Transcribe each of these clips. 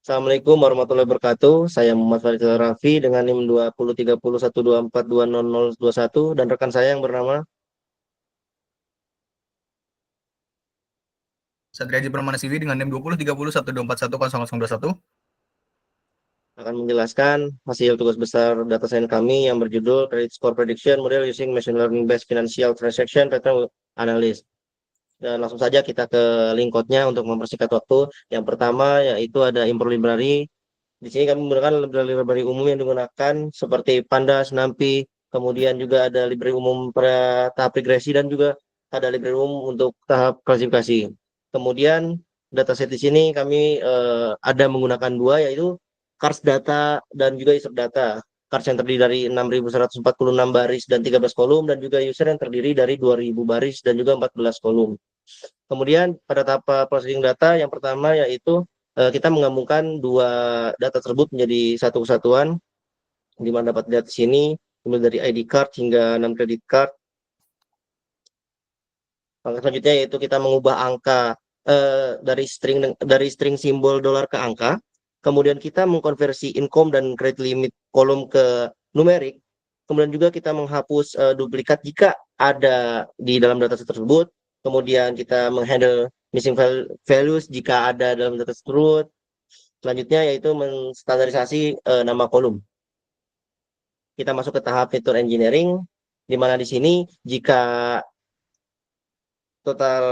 Assalamualaikum warahmatullahi wabarakatuh. Saya Muhammad Faisal Raffi dengan NIM 203012420021 dan rekan saya yang bernama Satriaji Permana CV dengan NIM 2030124124100021. akan menjelaskan hasil tugas besar data science kami yang berjudul Credit Score Prediction Model Using Machine Learning Based Financial Transaction Pattern Analysis. Dan langsung saja kita ke link code-nya untuk mempersingkat waktu. Yang pertama yaitu ada import library. Di sini kami menggunakan library umum yang digunakan seperti Pandas, NumPy, kemudian juga ada library umum pada tahap regresi dan juga ada library umum untuk tahap klasifikasi. Kemudian dataset di sini kami ada menggunakan dua yaitu cars data dan juga user data. Cars yang terdiri dari 6.146 baris dan 13 kolom dan juga user yang terdiri dari 2.000 baris dan juga 14 kolom. Kemudian pada tahap processing data yang pertama yaitu kita menggabungkan dua data tersebut menjadi satu kesatuan, di mana dapat dilihat di sini, mulai dari ID card hingga 6 credit card. Langkah selanjutnya yaitu kita mengubah angka dari string simbol dolar ke angka. Kemudian kita mengkonversi income dan credit limit kolom ke numerik. Kemudian juga kita menghapus duplikat jika ada di dalam data tersebut. Kemudian kita menghandle missing values jika ada dalam data tersebut. Selanjutnya yaitu menstandarisasi nama kolom. Kita masuk ke tahap fitur engineering, di mana di sini jika total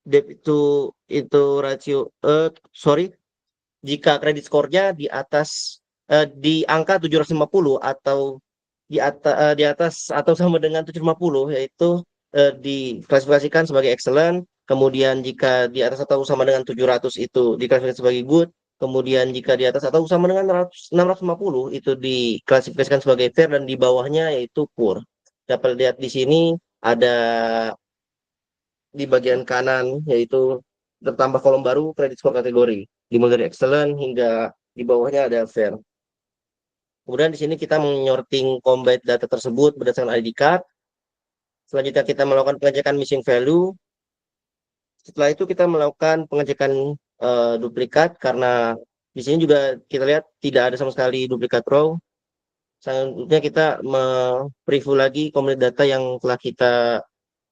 debt itu rasio jika kredit skornya di atas di angka 750 atau di atas atau sama dengan 750 yaitu diklasifikasikan sebagai excellent. Kemudian jika di atas atau sama dengan 700 itu diklasifikasikan sebagai good. Kemudian jika di atas atau sama dengan 650 itu diklasifikasikan sebagai fair dan di bawahnya yaitu poor. Dapat lihat di sini ada di bagian kanan yaitu tertambah kolom baru credit score kategori dimulai dari excellent hingga di bawahnya ada fair. Kemudian di sini kita menyorting combat data tersebut berdasarkan ID card. Selanjutnya kita melakukan pengecekan missing value. Setelah itu kita melakukan pengecekan duplikat karena di sini juga kita lihat tidak ada sama sekali duplikat row. Selanjutnya kita preview lagi combat data yang telah kita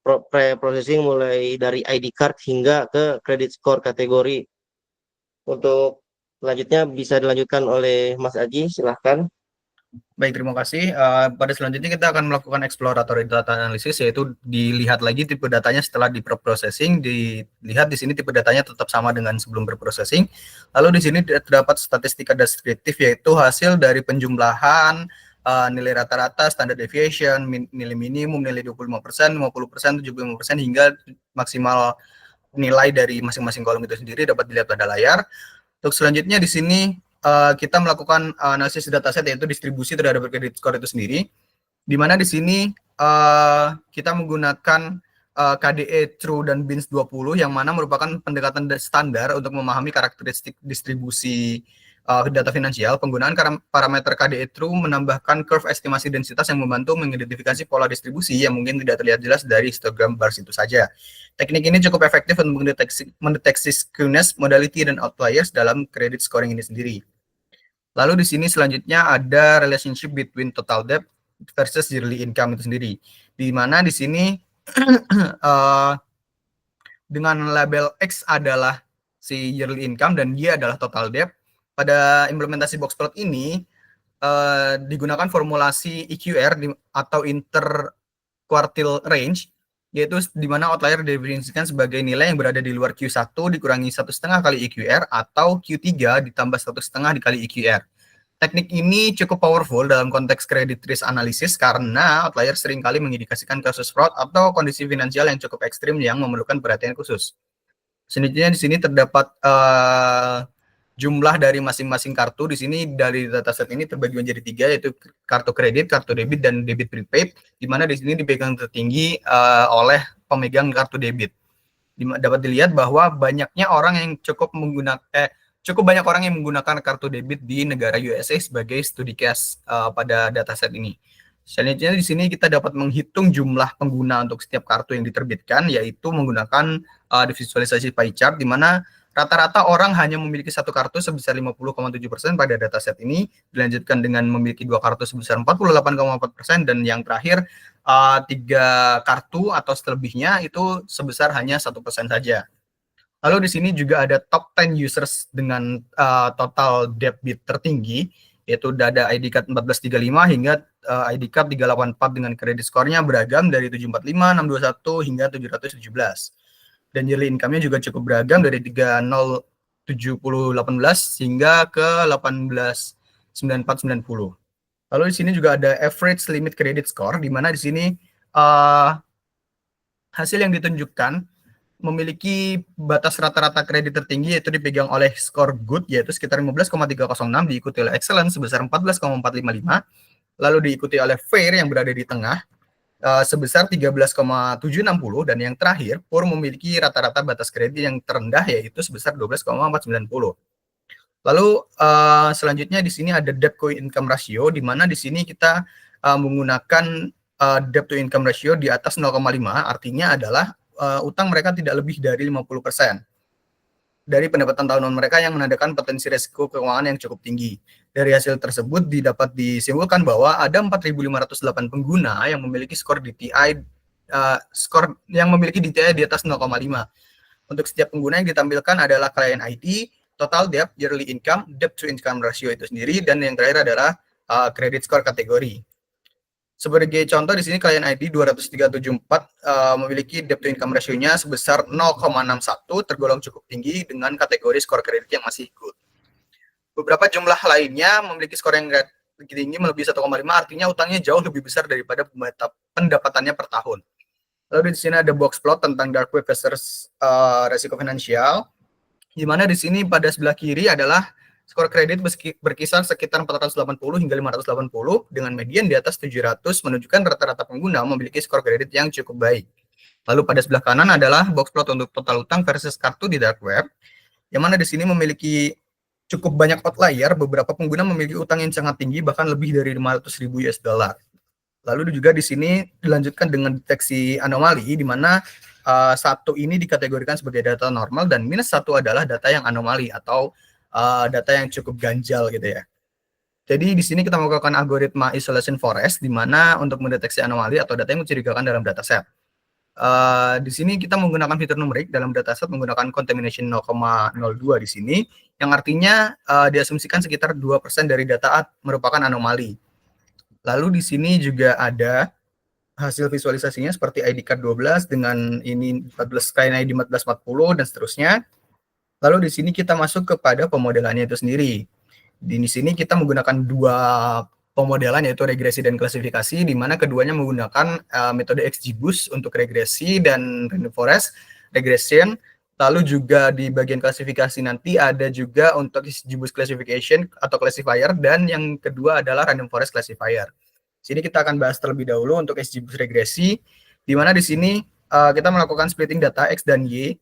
pre-processing mulai dari ID card hingga ke credit score kategori. Untuk selanjutnya bisa dilanjutkan oleh Mas Aji, silahkan. Baik, terima kasih. Pada selanjutnya kita akan melakukan exploratory data analysis, yaitu dilihat lagi tipe datanya setelah di processing. Dilihat di sini tipe datanya tetap sama dengan sebelum berprocessing. Lalu di sini terdapat statistika deskriptif, yaitu hasil dari penjumlahan nilai rata-rata, standard deviation, nilai minimum, nilai 25%, 50%, 75%, hingga maksimal nilai dari masing-masing kolom itu sendiri dapat dilihat pada layar. Untuk selanjutnya di sini kita melakukan analisis dataset yaitu distribusi terhadap credit score itu sendiri, di mana di sini kita menggunakan KDE True dan BINS 20 yang mana merupakan pendekatan standar untuk memahami karakteristik distribusi data finansial. Penggunaan parameter KDE True menambahkan curve estimasi densitas yang membantu mengidentifikasi pola distribusi yang mungkin tidak terlihat jelas dari histogram bars itu saja. Teknik ini cukup efektif untuk mendeteksi skewness, modality, dan outliers dalam credit scoring ini sendiri. Lalu di sini selanjutnya ada relationship between total debt versus yearly income itu sendiri. Di mana di sini dengan label X adalah si yearly income dan Y adalah total debt. Pada implementasi boxplot ini digunakan formulasi EQR atau inter quartile range, yaitu di mana outlier didefinisikan sebagai nilai yang berada di luar Q1 dikurangi 1,5 kali EQR atau Q3 ditambah 1,5 dikali EQR. Teknik ini cukup powerful dalam konteks credit risk analysis karena outlier seringkali mengindikasikan kasus fraud atau kondisi finansial yang cukup ekstrim yang memerlukan perhatian khusus. Selanjutnya di sini terdapat jumlah dari masing-masing kartu. Di sini dari dataset ini terbagi menjadi 3, yaitu kartu kredit, kartu debit, dan debit prepaid, di mana di sini dipegang tertinggi oleh pemegang kartu debit. Dapat dilihat bahwa banyaknya orang yang cukup banyak orang yang menggunakan kartu debit di negara USA sebagai studi case pada dataset ini. Selanjutnya di sini kita dapat menghitung jumlah pengguna untuk setiap kartu yang diterbitkan, yaitu menggunakan visualisasi pie chart, di mana Rata-rata orang hanya memiliki satu kartu sebesar 50,7% pada dataset ini, dilanjutkan dengan memiliki dua kartu sebesar 48,4%, dan yang terakhir tiga kartu atau selebihnya itu sebesar hanya 1% saja. Lalu di sini juga ada top 10 users dengan total debit tertinggi, yaitu ada ID card 1435 hingga ID card 384 dengan kredit skornya beragam dari 745, 621 hingga 717. Dan yearly income-nya juga cukup beragam dari 307018 hingga ke 189490. Lalu di sini juga ada average limit credit score, di mana di sini hasil yang ditunjukkan memiliki batas rata-rata kredit tertinggi yaitu dipegang oleh skor good yaitu sekitar 15,306, diikuti oleh excellent sebesar 14,455, lalu diikuti oleh fair yang berada di tengah sebesar 13,760, dan yang terakhir poor memiliki rata-rata batas kredit yang terendah yaitu sebesar 12,490. Lalu selanjutnya di sini ada debt to income ratio, di mana di sini kita menggunakan debt to income ratio di atas 0,5, artinya adalah utang mereka tidak lebih dari 50% dari pendapatan tahunan mereka, yang menandakan potensi risiko keuangan yang cukup tinggi. Dari hasil tersebut dapat disimpulkan bahwa ada 4.508 pengguna yang memiliki skor DTI di atas 0,5. Untuk setiap pengguna yang ditampilkan adalah client ID, total debt, yearly income, debt to income ratio itu sendiri, dan yang terakhir adalah credit score kategori. Sebagai contoh di sini client ID 20374 memiliki debt to income ratio-nya sebesar 0,61, tergolong cukup tinggi dengan kategori skor kredit yang masih good. Beberapa jumlah lainnya memiliki skor yang tinggi melebihi 1,5, artinya utangnya jauh lebih besar daripada pendapatannya per tahun. Lalu di sini ada box plot tentang dark web versus resiko finansial, di mana di sini pada sebelah kiri adalah skor kredit berkisar sekitar 480 hingga 580 dengan median di atas 700, menunjukkan rata-rata pengguna memiliki skor kredit yang cukup baik. Lalu pada sebelah kanan adalah box plot untuk total utang versus kartu di dark web, yang mana di sini memiliki cukup banyak outlier. Beberapa pengguna memiliki utang yang sangat tinggi, bahkan lebih dari 500.000 US dollar. Lalu juga di sini dilanjutkan dengan deteksi anomali, di mana satu ini dikategorikan sebagai data normal dan minus satu adalah data yang anomali atau data yang cukup ganjal gitu ya. Jadi di sini kita melakukan algoritma isolation forest, di mana untuk mendeteksi anomali atau data yang mencurigakan dalam dataset. Di sini kita menggunakan fitur numerik dalam dataset menggunakan contamination 0,02 di sini, yang artinya diasumsikan sekitar 2% dari data merupakan anomali. Lalu di sini juga ada hasil visualisasinya seperti ID card 12 dengan ini 14 client ID 1440 dan seterusnya. Lalu di sini kita masuk kepada pemodelannya itu sendiri. Di sini kita menggunakan dua pemodelan yaitu regresi dan klasifikasi, di mana keduanya menggunakan metode XGBoost untuk regresi dan random forest regression. Lalu juga di bagian klasifikasi nanti ada juga untuk XGBoost classification atau classifier, dan yang kedua adalah random forest classifier. Sini kita akan bahas terlebih dahulu untuk XGBoost regresi, di mana di sini kita melakukan splitting data X dan Y,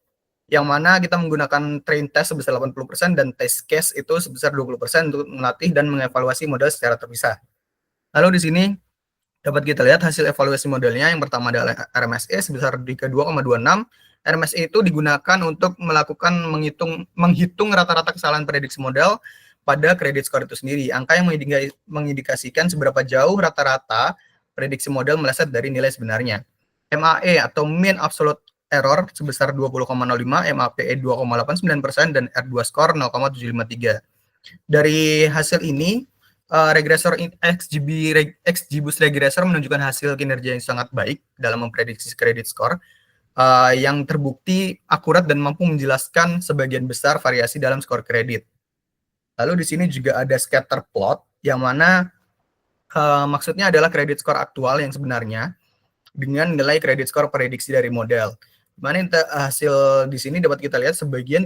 yang mana kita menggunakan train test sebesar 80% dan test case itu sebesar 20% untuk melatih dan mengevaluasi model secara terpisah. Lalu di sini dapat kita lihat hasil evaluasi modelnya. Yang pertama adalah RMSE sebesar 2,26. RMSE itu digunakan untuk melakukan menghitung rata-rata kesalahan prediksi model pada kredit score itu sendiri. Angka yang mengindikasikan seberapa jauh rata-rata prediksi model meleset dari nilai sebenarnya. MAE atau mean absolute error sebesar 20,05, MAPE 2,89%, dan R2 score 0,753. Dari hasil ini, regresor XGBoost regressor menunjukkan hasil kinerja yang sangat baik dalam memprediksi kredit score, yang terbukti akurat dan mampu menjelaskan sebagian besar variasi dalam skor kredit. Lalu di sini juga ada scatter plot, yang mana maksudnya adalah kredit skor aktual yang sebenarnya dengan nilai kredit skor prediksi dari model. Mana hasil di sini dapat kita lihat sebagian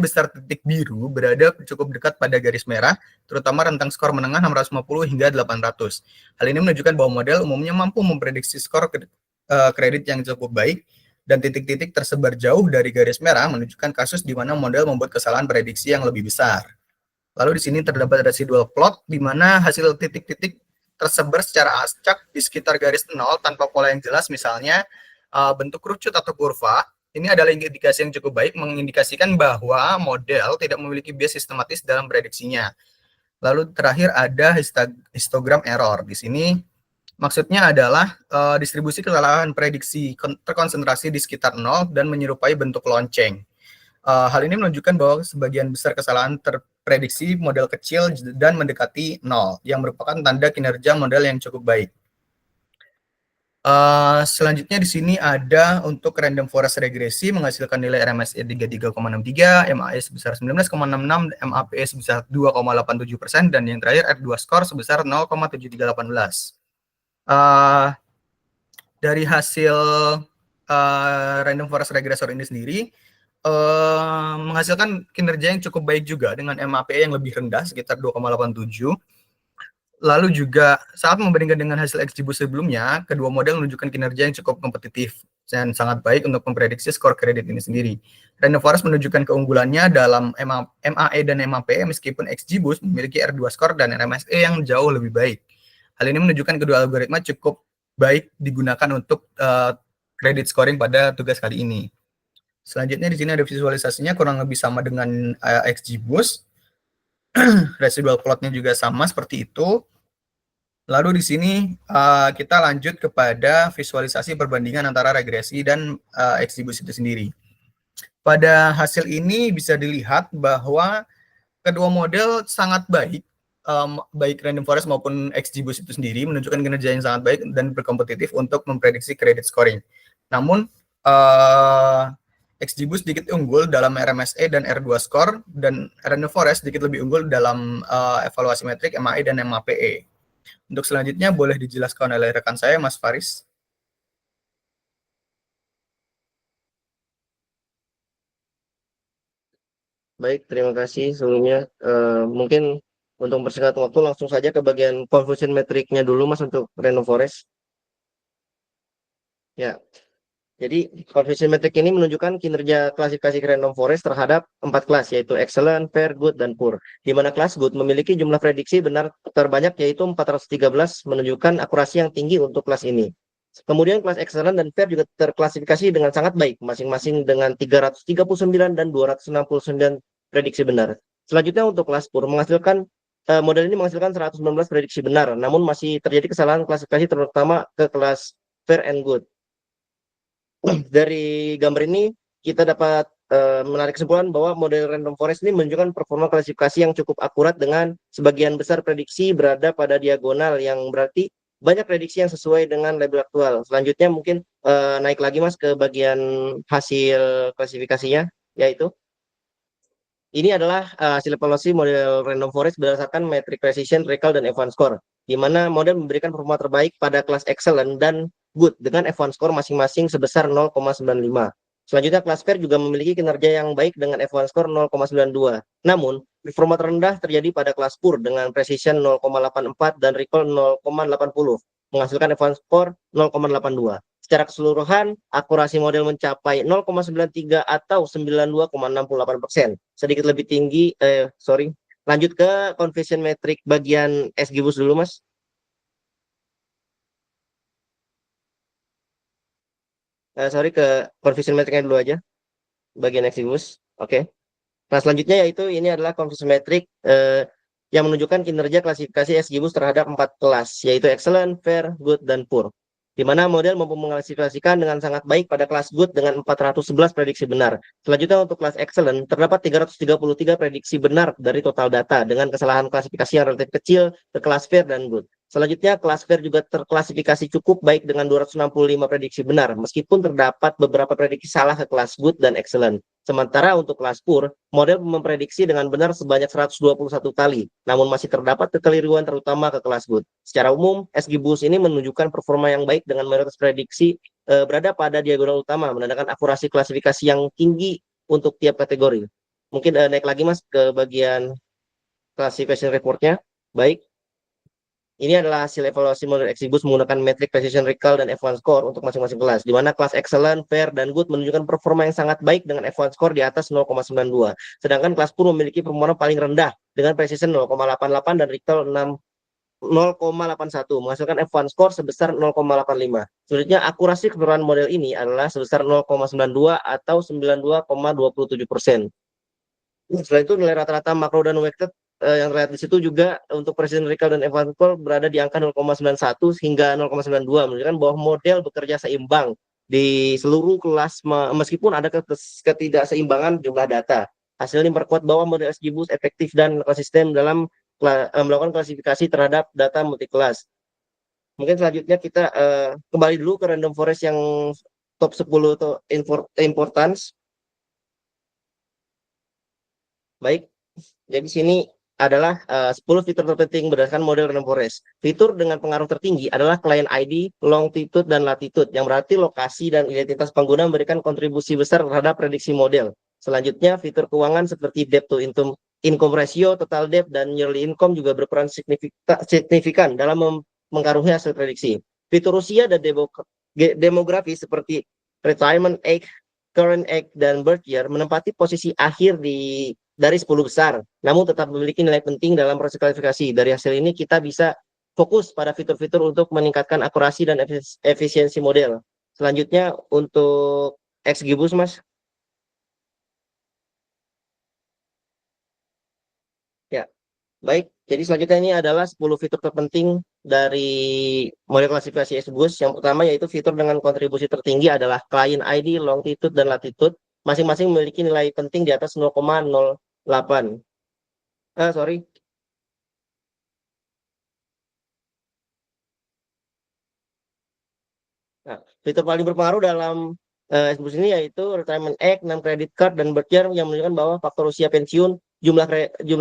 besar titik biru berada cukup dekat pada garis merah, terutama rentang skor menengah 650 hingga 800. Hal ini menunjukkan bahwa model umumnya mampu memprediksi skor kredit yang cukup baik, dan titik-titik tersebar jauh dari garis merah menunjukkan kasus di mana model membuat kesalahan prediksi yang lebih besar. Lalu di sini terdapat residual plot, di mana hasil titik-titik tersebar secara acak di sekitar garis 0 tanpa pola yang jelas, misalnya bentuk kerucut atau kurva, Ini adalah indikasi yang cukup baik, mengindikasikan bahwa model tidak memiliki bias sistematis dalam prediksinya. Lalu terakhir ada histogram error. Di sini maksudnya adalah distribusi kesalahan prediksi terkonsentrasi di sekitar 0 dan menyerupai bentuk lonceng. Hal ini menunjukkan bahwa sebagian besar kesalahan terprediksi model kecil dan mendekati 0, yang merupakan tanda kinerja model yang cukup baik. Selanjutnya di sini ada untuk random forest regresi menghasilkan nilai RMSE 33,63, MAE sebesar 19,66, MAPE sebesar 2,87%, dan yang terakhir R2 score sebesar 0,7318. Dari hasil random forest regressor ini sendiri menghasilkan kinerja yang cukup baik juga dengan MAPE yang lebih rendah sekitar 2,87. Lalu juga saat membandingkan dengan hasil XGBoost sebelumnya, kedua model menunjukkan kinerja yang cukup kompetitif dan sangat baik untuk memprediksi skor kredit ini sendiri. Random Forest menunjukkan keunggulannya dalam MAE dan MAPE meskipun XGBoost memiliki R2 skor dan RMSE yang jauh lebih baik. Hal ini menunjukkan kedua algoritma cukup baik digunakan untuk kredit scoring pada tugas kali ini. Selanjutnya di sini ada visualisasinya kurang lebih sama dengan XGBoost. Residual plotnya juga sama seperti itu. Lalu di sini kita lanjut kepada visualisasi perbandingan antara regresi dan XGBoost itu sendiri. Pada hasil ini bisa dilihat bahwa kedua model sangat baik, baik Random Forest maupun XGBoost itu sendiri menunjukkan kinerja yang sangat baik dan berkompetitif untuk memprediksi credit scoring. Namun XGBoost sedikit unggul dalam RMSE dan R2 score, dan Random Forest sedikit lebih unggul dalam evaluasi metrik MAE dan MAPE. Untuk selanjutnya boleh dijelaskan oleh rekan saya, Mas Faris. Baik, terima kasih sebelumnya. Mungkin untuk mempersingkat waktu langsung saja ke bagian confusion metriknya dulu Mas untuk Random Forest. Ya, jadi confusion metric ini menunjukkan kinerja klasifikasi Random Forest terhadap 4 kelas, yaitu excellent, fair, good, dan poor. Di mana kelas good memiliki jumlah prediksi benar terbanyak yaitu 413, menunjukkan akurasi yang tinggi untuk kelas ini. Kemudian kelas excellent dan fair juga terklasifikasi dengan sangat baik, masing-masing dengan 339 dan 269 prediksi benar. Selanjutnya untuk kelas poor menghasilkan model ini menghasilkan 119 prediksi benar, namun masih terjadi kesalahan klasifikasi terutama ke kelas fair and good. Dari gambar ini kita dapat menarik kesimpulan bahwa model Random Forest ini menunjukkan performa klasifikasi yang cukup akurat dengan sebagian besar prediksi berada pada diagonal, yang berarti banyak prediksi yang sesuai dengan label aktual. Selanjutnya mungkin naik lagi Mas ke bagian hasil klasifikasinya, yaitu ini adalah hasil evaluasi model Random Forest berdasarkan metric precision, recall, dan F1 score, di mana model memberikan performa terbaik pada kelas excellent dan good dengan F1 score masing-masing sebesar 0,95. Selanjutnya kelas fair juga memiliki kinerja yang baik dengan F1 score 0,92. Namun, performa terendah terjadi pada kelas poor dengan precision 0,84 dan recall 0,80, menghasilkan F1 score 0,82. Secara keseluruhan, akurasi model mencapai 0,93 atau 92,68%. Sedikit lebih tinggi, lanjut ke confusion metric bagian XGBoost dulu, Mas. Ke confusion metricnya dulu aja, bagian XGBoost. Oke. Nah, selanjutnya yaitu ini adalah confusion metric yang menunjukkan kinerja klasifikasi XGBoost terhadap 4 kelas, yaitu excellent, fair, good, dan poor. Di mana model mampu mengklasifikasikan dengan sangat baik pada kelas good dengan 411 prediksi benar. Selanjutnya untuk kelas excellent, terdapat 333 prediksi benar dari total data dengan kesalahan klasifikasi yang relatif kecil ke kelas fair dan good. Selanjutnya, kelas fair juga terklasifikasi cukup baik dengan 265 prediksi benar, meskipun terdapat beberapa prediksi salah ke kelas good dan excellent. Sementara untuk kelas poor, model memprediksi dengan benar sebanyak 121 kali, namun masih terdapat kekeliruan terutama ke kelas good. Secara umum, XGBoost ini menunjukkan performa yang baik dengan mayoritas prediksi berada pada diagonal utama, menandakan akurasi klasifikasi yang tinggi untuk tiap kategori. Mungkin naik lagi Mas ke bagian classification reportnya. Baik. Ini adalah hasil evaluasi model XGBoost menggunakan metric precision, recall, dan F1 score untuk masing-masing kelas, di mana kelas excellent, fair, dan good menunjukkan performa yang sangat baik dengan F1 score di atas 0,92. Sedangkan kelas poor memiliki performa paling rendah dengan precision 0,88 dan recall 0,81, menghasilkan F1 score sebesar 0,85. Selanjutnya, akurasi keseluruhan model ini adalah sebesar 0,92 atau 92,27%. Selain itu, nilai rata-rata makro dan weighted yang terlihat di situ juga untuk precision recall dan F1 score berada di angka 0,91 hingga 0,92, menunjukkan bahwa model bekerja seimbang di seluruh kelas meskipun ada ketidakseimbangan jumlah data. Hasil ini memperkuat bahwa model SGBoost efektif dan konsisten dalam melakukan klasifikasi terhadap data multi kelas. Mungkin selanjutnya kita kembali dulu ke random forest yang top 10 atau importance. Baik, jadi sini adalah 10 fitur terpenting berdasarkan model random forest. Fitur dengan pengaruh tertinggi adalah client ID, longitude, dan latitude, yang berarti lokasi dan identitas pengguna memberikan kontribusi besar terhadap prediksi model. Selanjutnya, fitur keuangan seperti debt to income ratio, total debt, dan yearly income juga berperan signifikan dalam mengaruhi hasil prediksi. Fitur usia dan demografi seperti retirement age, current age, dan birth year menempati posisi akhir dari 10 besar, namun tetap memiliki nilai penting dalam proses klasifikasi. Dari hasil ini kita bisa fokus pada fitur-fitur untuk meningkatkan akurasi dan efisiensi model. Selanjutnya untuk XGBoost, Mas. Ya, baik. Jadi selanjutnya ini adalah 10 fitur terpenting dari model klasifikasi XGBoost. Yang pertama yaitu fitur dengan kontribusi tertinggi adalah client ID, longitude, dan latitude. Masing-masing memiliki nilai penting di atas 0,08. Sorry. Nah, fitur paling berpengaruh dalam XGBoost ini yaitu retirement age, non-credit card, dan birth year yang menunjukkan bahwa faktor usia pensiun, jumlah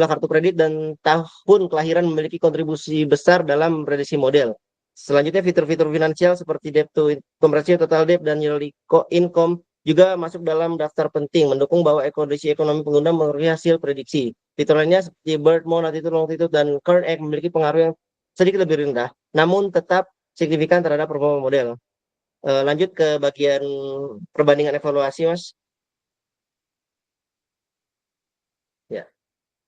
kartu kredit, dan tahun kelahiran memiliki kontribusi besar dalam prediksi model. Selanjutnya, fitur-fitur finansial seperti debt to income ratio, total debt, dan yearly income juga masuk dalam daftar penting, mendukung bahwa kondisi ekonomi pengguna mengaruhi hasil prediksi. Fitur lainnya seperti birth mode, latitude, longitude, dan current age memiliki pengaruh yang sedikit lebih rendah, namun tetap signifikan terhadap performa model. Lanjut ke bagian perbandingan evaluasi, Mas. Ya.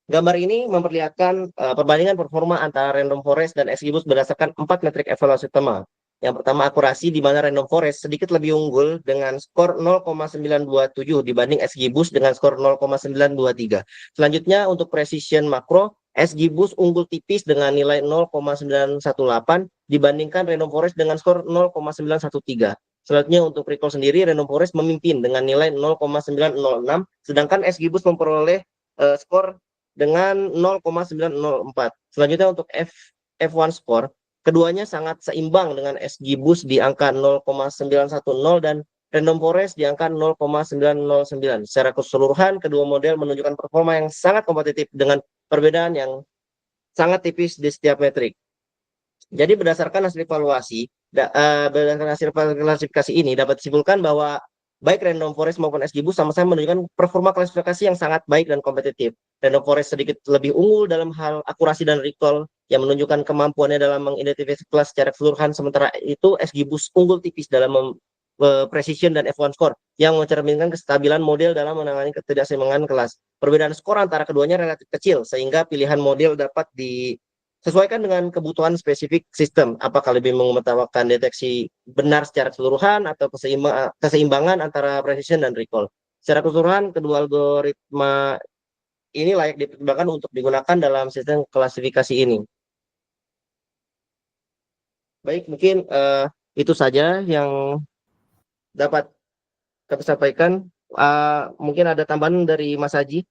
Gambar ini memperlihatkan perbandingan performa antara random forest dan XGBoost berdasarkan 4 metrik evaluasi utama. Yang pertama, akurasi, di mana random forest sedikit lebih unggul dengan skor 0,927 dibanding XGBoost dengan skor 0,923. Selanjutnya, untuk precision makro, XGBoost unggul tipis dengan nilai 0,918 dibandingkan random forest dengan skor 0,913. Selanjutnya, untuk recall sendiri, random forest memimpin dengan nilai 0,906, sedangkan XGBoost memperoleh skor dengan 0,904. Selanjutnya untuk F1 score, keduanya sangat seimbang dengan XGBoost di angka 0,910 dan random forest di angka 0,909. Secara keseluruhan, kedua model menunjukkan performa yang sangat kompetitif dengan perbedaan yang sangat tipis di setiap metrik. Jadi berdasarkan hasil evaluasi, berdasarkan hasil klasifikasi ini dapat disimpulkan bahwa baik random forest maupun XGBoost sama-sama menunjukkan performa klasifikasi yang sangat baik dan kompetitif. Random forest sedikit lebih unggul dalam hal akurasi dan recall yang menunjukkan kemampuannya dalam mengidentifikasi kelas secara keseluruhan, sementara itu XGBoost unggul tipis dalam precision dan F1 score yang mencerminkan kestabilan model dalam menangani ketidakseimbangan kelas. Perbedaan skor antara keduanya relatif kecil sehingga pilihan model dapat disesuaikan dengan kebutuhan spesifik sistem, apakah lebih mengutamakan deteksi benar secara keseluruhan atau keseimbangan antara precision dan recall. Secara keseluruhan, kedua algoritma ini layak dipertimbangkan untuk digunakan dalam sistem klasifikasi ini. Baik, mungkin itu saja yang dapat kami sampaikan. Mungkin ada tambahan dari Mas Haji.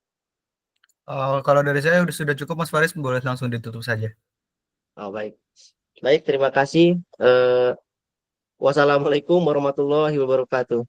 Kalau dari saya sudah cukup, Mas Faris, boleh langsung ditutup saja. Baik. Baik, terima kasih. Wassalamualaikum warahmatullahi wabarakatuh.